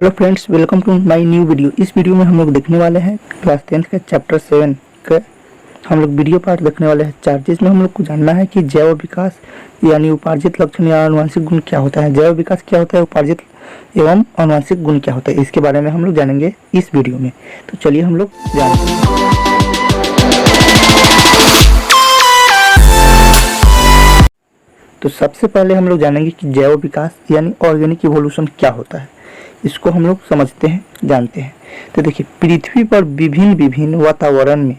Hello friends, welcome to my new video. इस video में हम लोग देखने वाले हैं क्लास 10 के चैप्टर 7 का हम लोग वीडियो पार्ट देखने वाले हैं 4, जिसमें हम लोग को जानना है कि जैव विकास यानी उपार्जित लक्षण या आनुवंशिक गुण क्या होता है, जैव विकास क्या होता है, उपार्जित एवं आनुवंशिक गुण क्या होता है। इसके बारे में हम लोग जानेंगे इस वीडियो में। तो चलिए हम लोग जानते हैं। तो सबसे पहले हम लोग जानेंगे कि जैव विकास यानी ऑर्गेनिक इवोल्यूशन क्या होता है। इसको हम लोग समझते हैं, जानते हैं। तो देखिए, पृथ्वी पर विभिन्न विभिन्न वातावरण में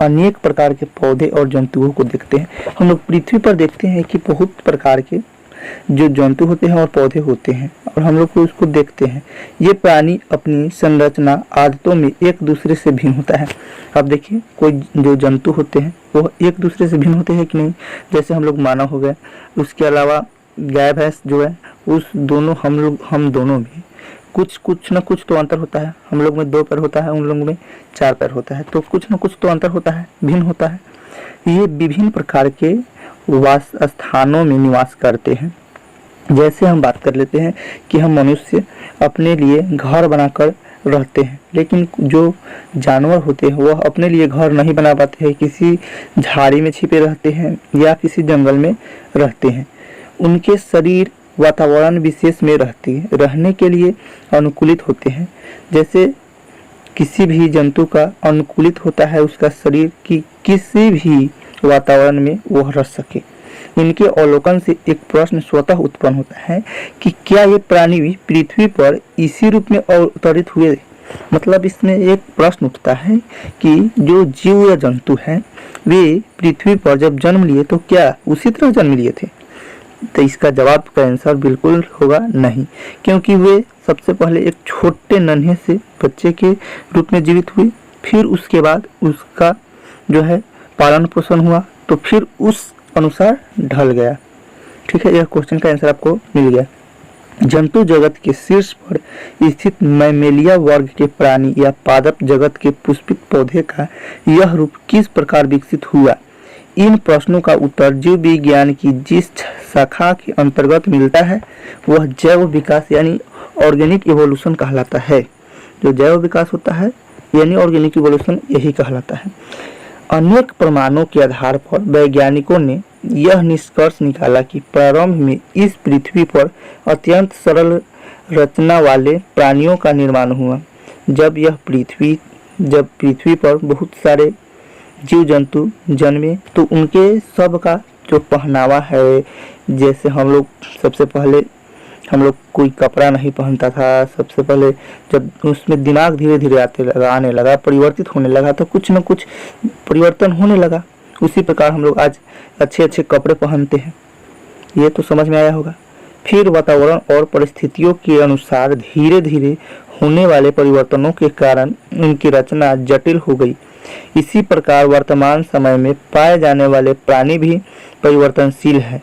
अनेक प्रकार के पौधे और जंतुओं को देखते हैं। हम लोग पृथ्वी पर देखते हैं कि बहुत प्रकार के जो जंतु होते हैं और पौधे होते हैं, और हम लोग को उसको देखते हैं। ये प्राणी अपनी संरचना आदतों में एक दूसरे से भिन्न होता है। अब देखिए, कोई जो जंतु होते हैं वो एक दूसरे से भिन्न होते हैं कि नहीं। जैसे हम लोग मानव हो गए, उसके अलावा गाय भैंस जो है, उस दोनों हम दोनों में कुछ न कुछ तो अंतर होता है। हम लोग में 2 पैर होता है, उन लोगों में 4 पैर होता है, तो कुछ न कुछ तो अंतर होता है, भिन्न होता है। ये विभिन्न प्रकार के वास स्थानों में निवास करते हैं। जैसे हम बात कर लेते हैं कि हम मनुष्य अपने लिए घर बनाकर रहते हैं, लेकिन जो जानवर होते हैं वह अपने लिए घर नहीं बना पाते हैं, किसी झाड़ी में छिपे रहते हैं या किसी जंगल में रहते हैं। उनके शरीर वातावरण विशेष में रहने के लिए अनुकूलित होते हैं। जैसे किसी भी जंतु का अनुकूलित होता है उसका शरीर कि किसी भी वातावरण में वह रह सके। इनके अवलोकन से एक प्रश्न स्वतः उत्पन्न होता है कि क्या ये प्राणी भी पृथ्वी पर इसी रूप में अवतरित हुए। मतलब इसमें एक प्रश्न उठता है कि जो जीव या जंतु हैं वे पृथ्वी पर जब जन्म लिए तो क्या उसी तरह जन्म लिए थे। तो इसका जवाब का आंसर बिल्कुल होगा नहीं, क्योंकि वे सबसे पहले एक छोटे नन्हे से बच्चे के रूप में जीवित हुए, फिर उसके बाद उसका जो है पालन पोषण हुआ, तो फिर उस अनुसार ढल गया। ठीक है, यह क्वेश्चन का आंसर आपको मिल गया। जंतु जगत के शीर्ष पर स्थित मैमेलिया वर्ग के प्राणी या पादप जगत के पुष्पित पौधे का यह रूप किस प्रकार विकसित हुआ। इन प्रश्नों का उत्तर जीव विज्ञान की जिस शाखा के अंतर्गत मिलता है वह जैव विकास यानी ऑर्गेनिक इवोल्यूशन कहलाता है। जो जैव विकास होता है यानी ऑर्गेनिक इवोल्यूशन यही कहलाता है। अनेक प्रमाणों के आधार पर वैज्ञानिकों ने यह निष्कर्ष निकाला कि प्रारंभ में इस पृथ्वी पर अत्यंत सरल रचना वाले प्राणियों का निर्माण हुआ। जब पृथ्वी पर बहुत सारे जीव जंतु जन्मे तो उनके सब का जो पहनावा है, जैसे हम लोग सबसे पहले कोई कपड़ा नहीं पहनता था। सबसे पहले जब उसमें दिमाग धीरे धीरे आने लगा, परिवर्तित होने लगा, तो कुछ न कुछ परिवर्तन होने लगा। उसी प्रकार हम लोग आज अच्छे अच्छे कपड़े पहनते हैं, ये तो समझ में आया होगा। फिर वातावरण और परिस्थितियों के अनुसार धीरे धीरे होने वाले परिवर्तनों के कारण उनकी रचना जटिल हो गई। इसी प्रकार वर्तमान समय में पाए जाने वाले प्राणी भी परिवर्तनशील हैं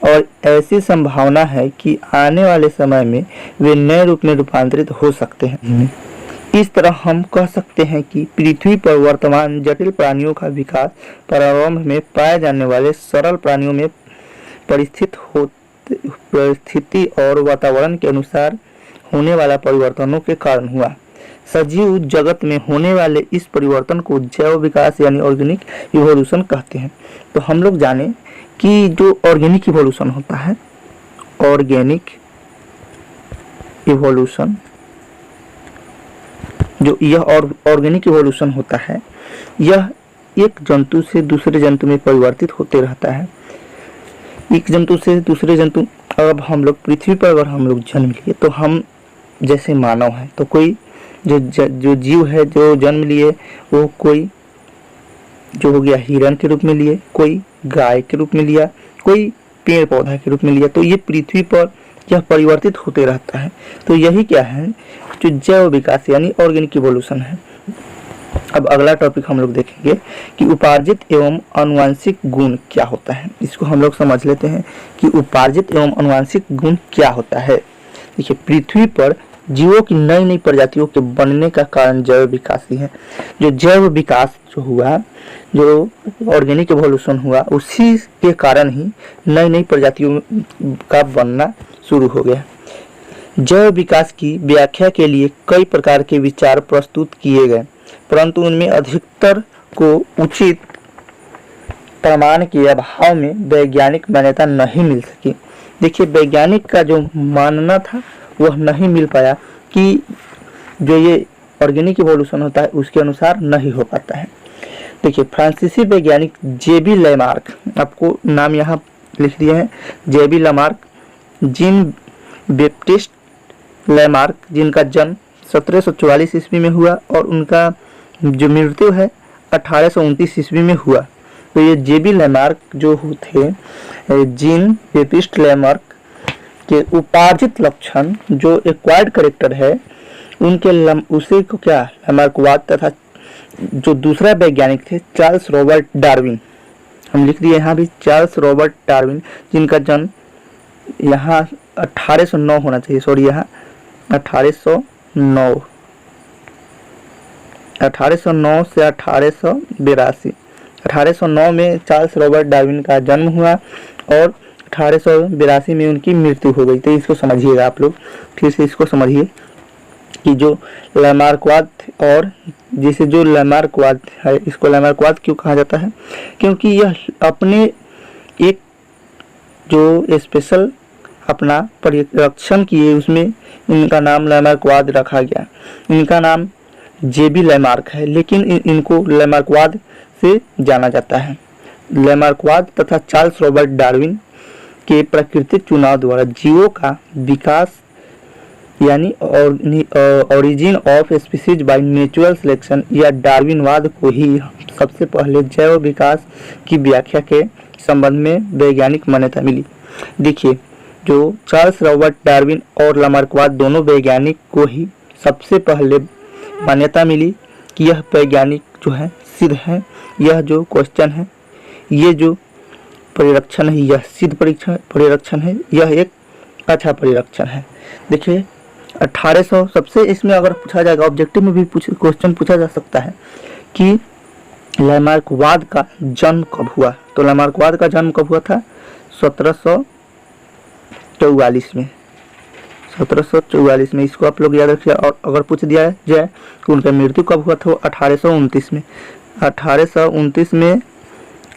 और ऐसी संभावना है कि आने वाले समय में वे नए रूप में रूपांतरित हो सकते हैं। इस तरह हम कह सकते हैं कि पृथ्वी पर वर्तमान जटिल प्राणियों का विकास प्रारंभ में पाए जाने वाले सरल प्राणियों में परिस्थिति और वातावरण के अनुसार होने वाला परिवर्तनों के कारण हुआ। सजीव जगत में होने वाले इस परिवर्तन को जैव विकास यानी ऑर्गेनिक इवोल्यूशन कहते हैं। तो हम लोग जाने कि जो ऑर्गेनिक इवोल्यूशन होता है, ऑर्गेनिक इवोल्यूशन ऑर्गेनिक इवोल्यूशन होता है, यह एक जंतु से दूसरे जंतु में परिवर्तित होते रहता है। एक जंतु से दूसरे जंतु, अब हम लोग पृथ्वी पर अगर हम लोग जन्म लिए तो हम जैसे मानव है, तो कोई जो जीव है जो जन्म लिए वो कोई जो हो गया हिरण के रूप में लिए, कोई गाय के रूप में लिया, कोई पेड़ पौधा के रूप में लिया। तो ये पृथ्वी पर यह परिवर्तित होते रहता है। तो यही क्या है, जो जैव विकास यानी ऑर्गेनिक इवोल्यूशन है। अब अगला टॉपिक हम लोग देखेंगे कि उपार्जित एवं आनुवंशिक गुण क्या होता है। इसको हम लोग समझ लेते हैं कि उपार्जित एवं आनुवंशिक गुण क्या होता है। देखिए, पृथ्वी पर जीवों की नई नई प्रजातियों के बनने का कारण जैव विकास ही है। जो जैव विकास जो हुआ, जो ऑर्गेनिक इवोल्यूशन हुआ, उसी के कारण ही नई नई प्रजातियों का बनना शुरू हो गया। जैव विकास की व्याख्या के लिए कई प्रकार के विचार प्रस्तुत किए गए, परंतु उनमें अधिकतर को उचित प्रमाण के अभाव में वैज्ञानिक मान्यता नहीं मिल सकी। देखिए, वैज्ञानिक का जो मानना था वह नहीं मिल पाया कि जो ये ऑर्गेनिक इवोल्यूशन होता है उसके अनुसार नहीं हो पाता है। देखिए, फ्रांसीसी वैज्ञानिक जेबी लैमार्क, आपको नाम यहाँ लिख दिए हैं, जेबी लैमार्क, जीन बैप्टिस्ट लैमार्क, जिनका जन्म 1744 ईस्वी में हुआ और उनका जो मृत्यु है 1829 ईस्वी में हुआ। तो ये जेबी लैमार्क जो थे, जीन बैप्टिस्ट लैमार्क के उपार्जित लक्षण जो एक्वायर्ड कैरेक्टर है उनके उसी को क्या लैमार्कवाद, तथा जो दूसरा वैज्ञानिक थे चार्ल्स रॉबर्ट डार्विन, हम लिख दिए यहाँ भी चार्ल्स रॉबर्ट डार्विन, जिनका जन्म यहाँ 1809 होना चाहिए, सॉरी यहाँ 1809 से 1882। 1809 में चार्ल्स रॉबर्ट डार्विन का जन्म हुआ और 1882 में उनकी मृत्यु हो गई। तो इसको समझिएगा, आप लोग फिर से इसको समझिए कि जो लैमार्कवाद, और जिसे जो लैमार्कवाद है इसको लैमार्कवाद क्यों कहा जाता है, क्योंकि यह अपने एक जो स्पेशल अपना परीक्षण किए उसमें इनका नाम लैमार्कवाद रखा गया। इनका नाम जेबी लैमार्क है, लेकिन इनको लैमार्कवाद से जाना जाता है। लैमार्कवाद तथा चार्ल्स रॉबर्ट डार्विन के प्राकृतिक चुनाव द्वारा जीवों का विकास यानी origin of species by natural selection या डार्विनवाद को ही सबसे पहले जैव विकास की व्याख्या के संबंध में वैज्ञानिक मान्यता मिली। देखिए, जो चार्ल्स रॉबर्ट डार्विन और लैमार्कवाद दोनों वैज्ञानिक को ही सबसे पहले मान्यता मिली कि यह वैज्ञानिक जो है सिद्ध है। यह जो क्वेश्चन है, ये जो परिरक्षण है, यह सिद्ध परिरक्षण है, यह एक अच्छा परिरक्षण है। देखिए 1800 सबसे इसमें अगर पूछा जाएगा, ऑब्जेक्टिव में भी क्वेश्चन पूछा जा सकता है कि लैमार्कवाद का जन्म कब हुआ। तो लैमार्कवाद का जन्म कब हुआ था? 1744 में। 1744 में, इसको आप लोग याद रखिए। और अगर पूछ दिया जाए कि उनका मृत्यु कब हुआ था, 1829 में। 1829 में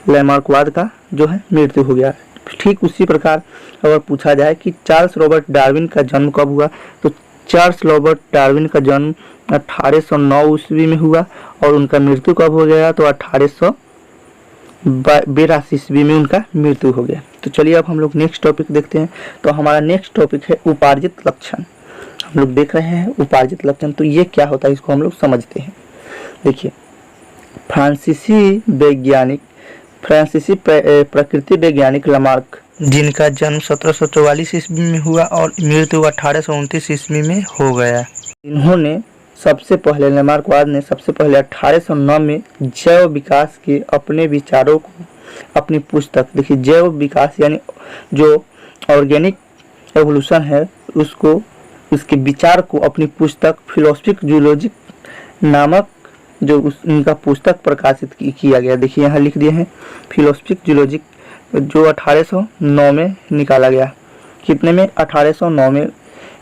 लैमार्कवाद का जो है मृत्यु हो गया। ठीक उसी प्रकार अगर पूछा जाए कि चार्ल्स रॉबर्ट डार्विन का जन्म कब हुआ, तो चार्ल्स रॉबर्ट डार्विन का जन्म 1809 ईस्वी में हुआ और उनका मृत्यु कब हो गया, तो 1882 ईस्वी में उनका मृत्यु हो गया। तो चलिए अब हम लोग नेक्स्ट टॉपिक देखते हैं। तो हमारा नेक्स्ट टॉपिक है उपार्जित लक्षण। हम लोग देख रहे हैं उपार्जित लक्षण, तो ये क्या होता है इसको हम लोग समझते हैं। देखिए, फ्रांसीसी प्रकृति वैज्ञानिक लैमार्क, जिनका जन्म 1744 ईस्वी में हुआ और मृत्यु 1829 ईस्वी में हो गया, इन्होंने सबसे पहले लैमार्कवाद ने सबसे पहले 1809 में जैव विकास के अपने विचारों को अपनी पुस्तक, देखिए जैव विकास यानी जो ऑर्गेनिक एवोल्यूशन है उसको, उसके विचार को अपनी पुस्तक फिलोसफिक जूलॉजिक नामक जो उनका पुस्तक प्रकाशित किया गया। देखिए यहाँ लिख दिए हैं फिलोसफिक जूलॉजिक, जो 1809 में निकाला गया। कितने में? 1809 में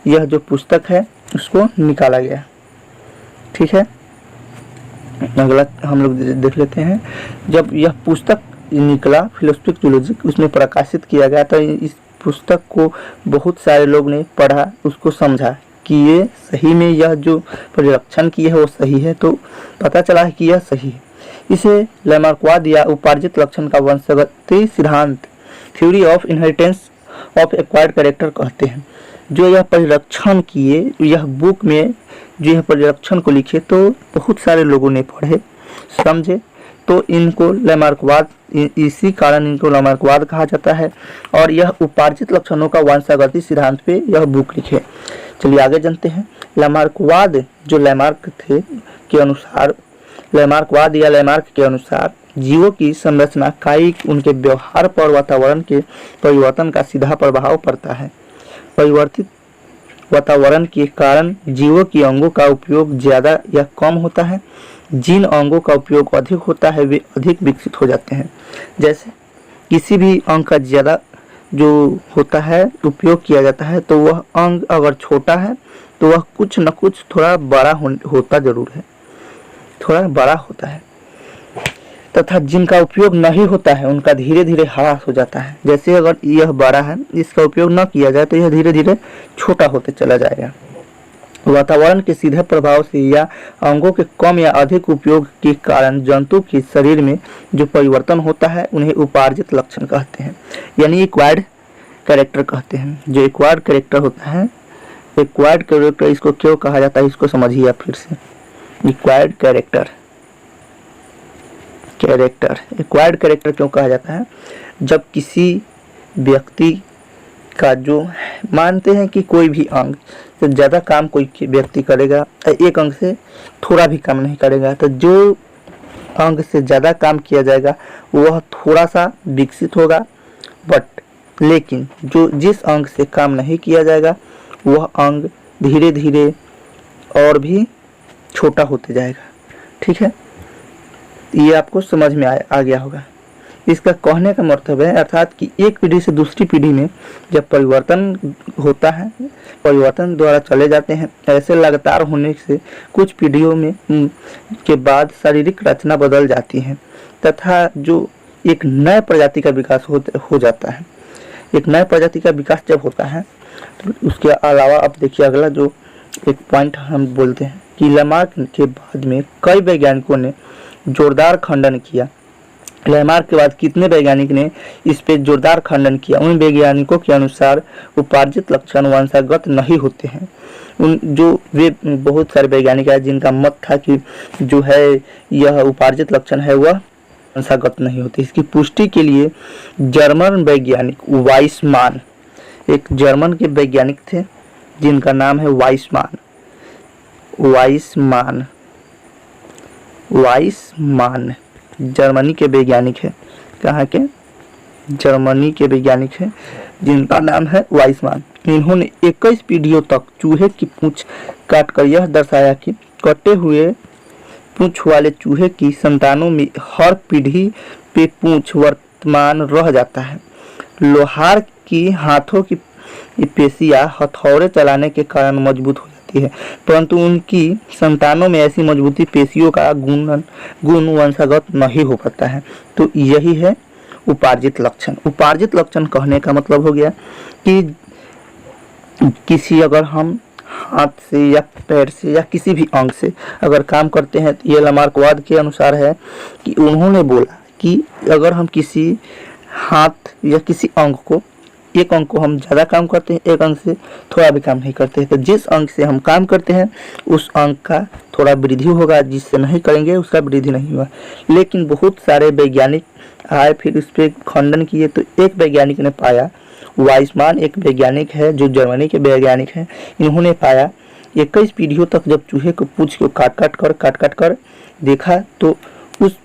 यह जो पुस्तक है उसको निकाला गया। ठीक है, अगला हम लोग देख लेते हैं। जब यह पुस्तक निकला फिलोसफिक जूलॉजिक, उसमें प्रकाशित किया गया, तो इस पुस्तक को बहुत सारे लोग ने पढ़ा, उसको समझा कि ये सही में यह जो परिरक्षण किए है वो सही है, तो पता चला है कि यह सही है। इसे लैमार्कवाद या उपार्जित लक्षण का वंशगति सिद्धांत, theory of inheritance of acquired character कहते हैं। जो यह परिरक्षण किए, यह बुक में जो यह परिरक्षण को लिखे तो बहुत सारे लोगों ने पढ़े, समझे, तो इनको लैमार्कवाद, इसी कारण इनको लैमार्कवाद कहा जाता है। और यह उपार्जित लक्षणों का वंशगति सिद्धांत पे यह बुक लिखे। चलिए आगे जानते हैं। लैमार्कवाद जो लैमार्क थे के अनुसार, लैमार्कवाद या लैमार्क के अनुसार जीवों की संरचना, कायिक, उनके व्यवहार पर वातावरण के परिवर्तन का सीधा प्रभाव पड़ता है। परिवर्तित वातावरण के कारण जीवों की अंगों का उपयोग ज्यादा या कम होता है। जिन अंगों का उपयोग अधिक होता है वे अधिक विकसित हो जाते हैं। जैसे किसी भी अंग का ज्यादा जो होता है उपयोग किया जाता है, तो वह अंग अगर छोटा है तो वह कुछ न कुछ थोड़ा बड़ा होता जरूर है, थोड़ा बड़ा होता है, तथा जिनका उपयोग नहीं होता है उनका धीरे धीरे ह्रास हो जाता है। जैसे अगर यह बड़ा है, इसका उपयोग न किया जाए तो यह धीरे धीरे छोटा होते चला जाएगा। वातावरण के सीधे प्रभाव से या अंगों के कम या अधिक उपयोग के कारण जंतु के शरीर में जो परिवर्तन होता है उन्हें उपार्जित लक्षण कहते हैं, यानी एक्वायर्ड कैरेक्टर कहते हैं। जो एक्वायर्ड कैरेक्टर होता है, एक्वायर्ड कैरेक्टर इसको क्यों कहा जाता है इसको समझिए आप फिर से। एक्वायर्ड कैरेक्टर एक्वायर्ड कैरेक्टर क्यों कहा जाता है? जब किसी व्यक्ति का जो मानते हैं कि कोई भी अंग से ज़्यादा काम कोई व्यक्ति करेगा, एक अंग से थोड़ा भी काम नहीं करेगा, तो जो अंग से ज़्यादा काम किया जाएगा वह थोड़ा सा विकसित होगा, लेकिन जो जिस अंग से काम नहीं किया जाएगा वह अंग धीरे धीरे और भी छोटा होते जाएगा। ठीक है, ये आपको समझ में आ गया होगा। इसका कहने का मतलब है अर्थात कि एक पीढ़ी से दूसरी पीढ़ी में जब परिवर्तन होता है, परिवर्तन द्वारा चले जाते हैं, ऐसे लगातार होने से कुछ पीढ़ियों में के बाद शारीरिक रचना बदल जाती है तथा जो एक नए प्रजाति का विकास हो जाता है। एक नए प्रजाति का विकास जब होता है तो उसके अलावा अब देखिए अगला जो एक पॉइंट हम बोलते हैं कि लैमार्क के बाद में कई वैज्ञानिकों ने जोरदार खंडन किया। लैमार्क के बाद कितने वैज्ञानिक ने इस पे जोरदार खंडन किया? उन वैज्ञानिकों के अनुसार उपार्जित लक्षण वंशागत नहीं होते हैं। वे बहुत सारे वैज्ञानिक हैं जिनका मत था कि जो है यह उपार्जित लक्षण है वह वंशागत नहीं होते। इसकी पुष्टि के लिए जर्मन वैज्ञानिक वाइसमान, एक जर्मन के वैज्ञानिक थे जिनका नाम है वाइसमान जर्मनी के वैज्ञानिक है। कहाँ के? जर्मनी के वैज्ञानिक है जिनका नाम है वाइसमान। इन्होंने 21 पीढ़ियों तक चूहे की पूंछ काटकर यह दर्शाया कि कटे हुए पूंछ वाले चूहे की संतानों में हर पीढ़ी पे पूंछ वर्तमान रह जाता है। लोहार की हाथों की पेशियां हथौड़े चलाने के कारण मजबूत हो जाती है, परंतु उनकी संतानों में ऐसी मजबूती पेशियों का गुण वंशागत नहीं हो पाता है। तो यही है उपार्जित लक्षण। उपार्जित लक्षण कहने का मतलब हो गया कि किसी अगर हम हाथ से या पैर से या किसी भी अंग से अगर काम करते हैं, तो ये लैमार्कवाद के अनुसार है कि उन्होंने बोला कि अगर हम किसी हाथ या किसी अंग को, एक अंग को हम ज़्यादा काम करते हैं, एक अंग से थोड़ा भी काम नहीं करते हैं, तो जिस अंग से हम काम करते हैं उस अंग का थोड़ा वृद्धि होगा, जिससे नहीं करेंगे उसका वृद्धि नहीं होगा। लेकिन बहुत सारे वैज्ञानिक आए फिर इस पर खंडन किए, तो एक वैज्ञानिक ने पाया, वाइसमान एक वैज्ञानिक है जो जर्मनी के वैज्ञानिक हैं, इन्होंने पाया 21 पीढ़ियों तक जब चूहे को पूंछ को काट कर देखा तो उस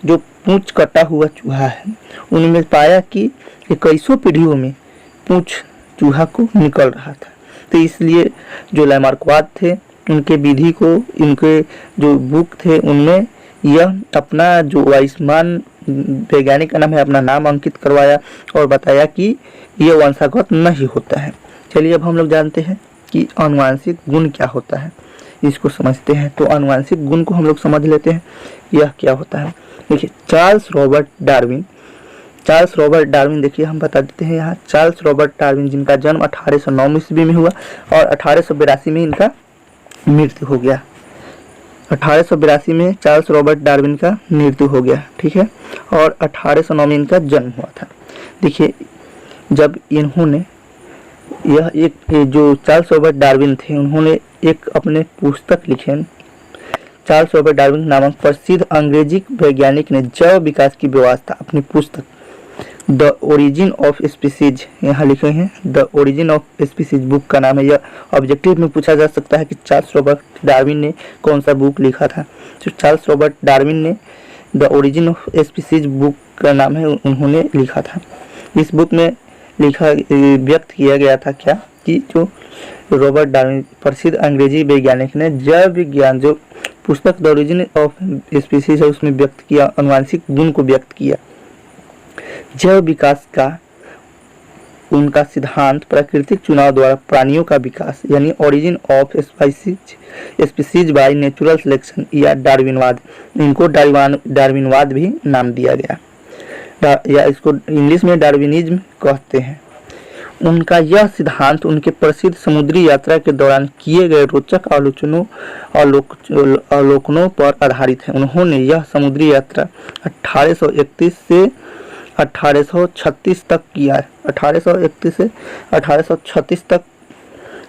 जो पूंछ कटा हुआ चूहा है उनमें पाया कि 21 पीढ़ियों में पूंछ चूहा को निकल रहा था। तो इसलिए जो लैमार्कवाद थे उनके विधि को, इनके जो बुक थे उनमें यह अपना जो वाइसमान वैज्ञानिक का नाम है अपना नाम अंकित करवाया और बताया कि यह वंशागत नहीं होता है। चलिए अब हम लोग जानते हैं कि आनुवांशिक गुण क्या होता है, इसको समझते हैं। तो आनुवांशिक गुण को हम लोग समझ लेते हैं, यह क्या होता है। देखिए चार्ल्स रॉबर्ट डार्विन देखिए हम बता देते हैं यहाँ। चार्ल्स रॉबर्ट डार्विन जिनका जन्म 1809 ईस्वी में हुआ और 1882 में इनका मृत्यु हो गया। 1882 में चार्ल्स रॉबर्ट डार्विन का मृत्यु हो गया, ठीक है, और 1809 में इनका जन्म हुआ था। देखिए जब इन्होंने जो चार्ल्स रॉबर्ट डार्विन थे उन्होंने एक अपने पुस्तक लिखे। चार्ल्स रॉबर्ट डार्विन नामक प्रसिद्ध अंग्रेजी वैज्ञानिक ने जैव विकास की व्यवस्था अपनी पुस्तक द ओरिजिन ऑफ स्पीसीज यहाँ लिखे हैं। The origin of species book का नाम है। यह ऑब्जेक्टिव में पूछा जा सकता है कि चार्ल्स रॉबर्ट डार्विन ने कौन सा बुक लिखा था। तो चार्ल्स रॉबर्ट डार्विन ने the origin of species book का नाम है, उन्होंने लिखा था। इस बुक में व्यक्त किया गया था क्या कि जो रॉबर्ट डार्विन प्रसिद्ध अंग्रेजी वैज्ञानिक ने जैव विज्ञान जो पुस्तक द ओरिजिन ऑफ स्पीसीज है उसमें व्यक्त किया, आनुवांशिक गुण को व्यक्त किया। जैव विकास का उनका सिद्धांत प्राकृतिक चुनाव द्वारा प्राणियों का विकास यानी origin of species by natural selection या डार्विनवाद, इनको डार्विनवाद भी नाम दिया गया या इसको इंग्लिश में डार्विनिज्म कहते हैं। उनका यह सिद्धांत उनके प्रसिद्ध समुद्री यात्रा के दौरान किए गए रोचक अवलोकनों पर आधारित है। उन्होंने यह समुद्री यात्रा 1831 से 1836 तक किया है। 1831 से 1836 तक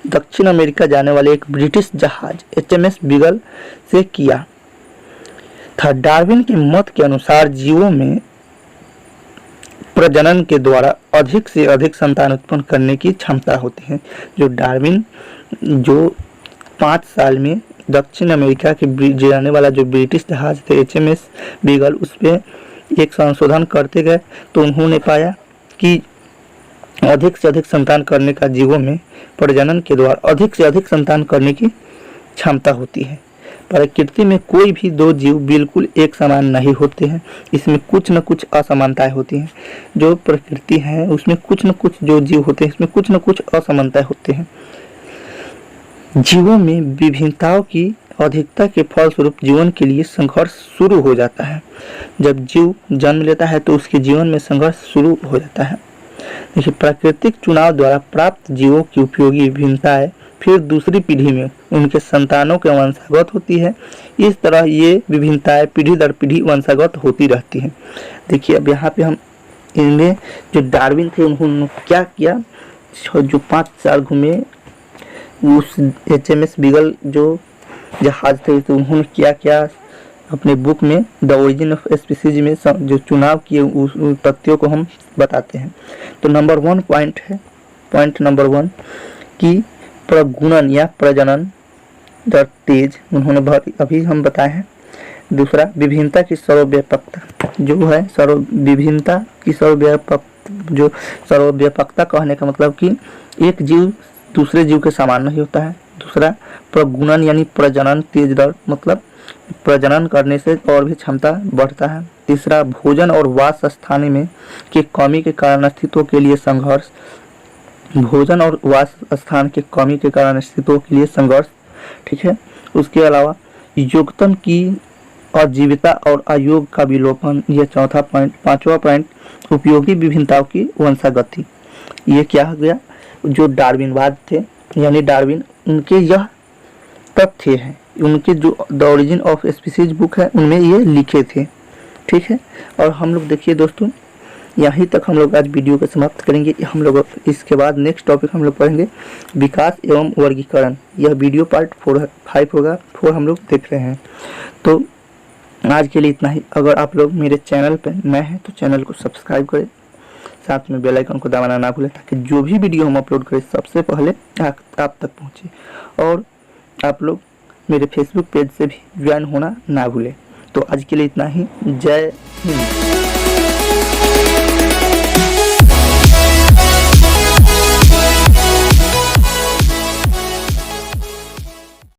दक्षिण अमेरिका जाने वाले एक ब्रिटिश जहाज HMS बीगल से किया था। डार्विन के मत के अनुसार जीवों में प्रजनन के द्वारा अधिक से अधिक संतान उत्पन्न करने की क्षमता होती है। जो डार्विन जो 5 साल में दक्षिण अमेरिका के जाने वाला जो ब्रिटिश जहाज थे HMS बीगल, उस पर एक संशोधन करते गए तो उन्होंने पाया कि अधिक से अधिक संतान करने का जीवों में प्रजनन के द्वारा अधिक से अधिक संतान करने की क्षमता होती है। प्रकृति में कोई भी दो जीव बिल्कुल एक समान नहीं होते हैं, इसमें कुछ न कुछ असमानताएं होती हैं। जो प्रकृति है उसमें कुछ न कुछ जो जीव होते हैं इसमें कुछ न कुछ असमानताएं होते हैं। जीवों में विभिन्नताओं की अधिकता के फलस्वरूप जीवन के लिए संघर्ष शुरू हो जाता है। जब जीव जन्म लेता है तो उसके जीवन में संघर्ष शुरू हो जाता है। देखिए, प्राकृतिक चुनाव द्वारा प्राप्त जीवों की उपयोगी विभिन्नताएं फिर दूसरी पीढ़ी में उनके संतानों के वंशागत होती है। इस तरह ये विभिन्नताएं पीढ़ी दर पीढ़ी वंशागत होती रहती हैं। देखिए, अब यहाँ पे हम इनमें जो डार्विन थे उन्होंने क्या किया, जो 5 साल घूमे उस HMS बीगल जो जहाज थे, तो उन्होंने क्या क्या अपने बुक में द ओरिजिन ऑफ स्पीसीज में जो चुनाव किए उस तथ्यों को हम बताते हैं। तो नंबर 1 पॉइंट है, पॉइंट नंबर 1 कि प्रगुणन या प्रजनन दर तेज उन्होंने अभी हम बताए हैं। दूसरा, विभिन्नता की सर्वव्यापकता जो है विभिन्नता की सर्वव्यापकता कहने का मतलब कि एक जीव दूसरे जीव के समान नहीं होता है। दूसरा, प्रगुणन यानी प्रजनन तेज दर मतलब प्रजनन करने से और भी क्षमता बढ़ता है। तीसरा, भोजन और वास स्थान में की कमी के कारण अस्तित्व के लिए संघर्ष, भोजन और वास स्थान के कमी के कारण अस्तित्व के लिए संघर्ष, ठीक है। उसके अलावा योगतन की अजीविता और अयोग का विलोपन, यह चौथा पॉइंट। 5वां पॉइंट, उपयोगी विभिन्नताओं की वंशागति। ये क्या हो गया, जो डार्विनवाद थे यानी डार्विन, उनके यह तथ्य है, उनके जो the origin of species book है उनमें ये लिखे थे, ठीक है। और हम लोग देखिए दोस्तों, यहीं तक हम लोग आज वीडियो को समाप्त करेंगे। हम लोग इसके बाद नेक्स्ट टॉपिक हम लोग पढ़ेंगे विकास एवं वर्गीकरण। यह वीडियो पार्ट 5 होगा, 4 हम लोग देख रहे हैं। तो आज के लिए इतना ही। अगर आप लोग मेरे चैनल पर नए हैं तो चैनल को सब्सक्राइब करें, साथ में बेल आइकन को दबाना ना भूलें ताकि जो भी वीडियो हम अपलोड करें सबसे पहले आप तक पहुँचे। और आप लोग मेरे फेसबुक पेज से भी ज्वाइन होना ना भूलें। तो आज के लिए इतना ही। जय हिंद।